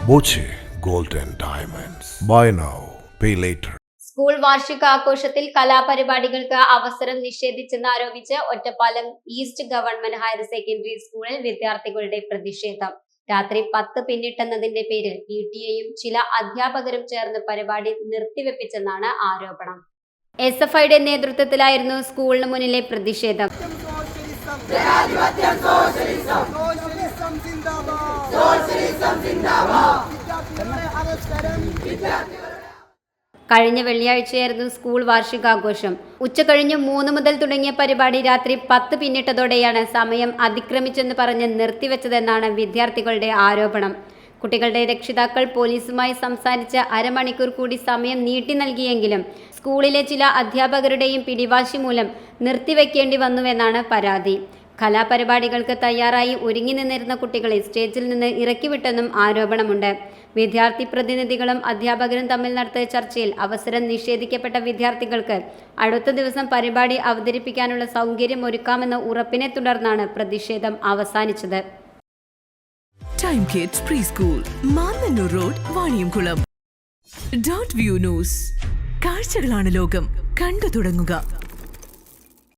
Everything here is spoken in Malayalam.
Boche Gold and Diamonds. Buy now, pay later. School വാർഷികാഘോഷത്തിൽ കലാപരിപാടികൾക്ക് അവസരം നിഷേധിച്ചെന്നാരോപിച്ച് Ottapalam east government higher secondary സ്കൂളിൽ വിദ്യാർത്ഥികളുടെ പ്രതിഷേധം. രാത്രി 10 പിന്നിട്ടെന്നതിന്റെ പേരിൽ PTA-യും ചില അധ്യാപകരും ചേർന്ന് പരിപാടി നിർത്തിവെപ്പിച്ചെന്നാണ് ആരോപണം. SFIയുടെ നേതൃത്വത്തിലായിരുന്നു സ്കൂളിന് മുന്നിലെ പ്രതിഷേധം. കഴിഞ്ഞ വെള്ളിയാഴ്ചയായിരുന്നു സ്കൂൾ വാർഷികാഘോഷം. ഉച്ചകഴിഞ്ഞ് 3 മുതൽ തുടങ്ങിയ പരിപാടി രാത്രി 10 പിന്നിട്ടതോടെയാണ് സമയം അതിക്രമിച്ചെന്ന് പറഞ്ഞ് നിർത്തിവെച്ചതെന്നാണ് വിദ്യാർത്ഥികളുടെ ആരോപണം. കുട്ടികളുടെ രക്ഷിതാക്കൾ പോലീസുമായി സംസാരിച്ച് അരമണിക്കൂർ കൂടി സമയം നീട്ടി നൽകിയെങ്കിലും സ്കൂളിലെ ചില അധ്യാപകരുടെയും പിടിവാശി മൂലം നിർത്തിവെക്കേണ്ടി വന്നുവെന്നാണ് പരാതി. കലാപരിപാടികൾക്ക് തയ്യാറായി ഒരുങ്ങി നിന്നിരുന്ന കുട്ടികളെ സ്റ്റേജിൽ നിന്ന് ഇറക്കിവിട്ടെന്നും ആരോപണമുണ്ട്. വിദ്യാർത്ഥി പ്രതിനിധികളും അധ്യാപകരും തമ്മിൽ നടത്തിയ ചർച്ചയിൽ അവസരം നിഷേധിക്കപ്പെട്ട വിദ്യാർത്ഥികൾക്ക് അടുത്ത ദിവസം പരിപാടി അവതരിപ്പിക്കാനുള്ള സൗകര്യം ഒരുക്കാമെന്ന ഉറപ്പിനെ തുടർന്നാണ് പ്രതിഷേധം അവസാനിച്ചത്. Time kids pre school, Mannannur road, Vaniyamkulam. .view news. കാഴ്ചകളാണ് ലോകം, കണ്ടു തുടങ്ങുക.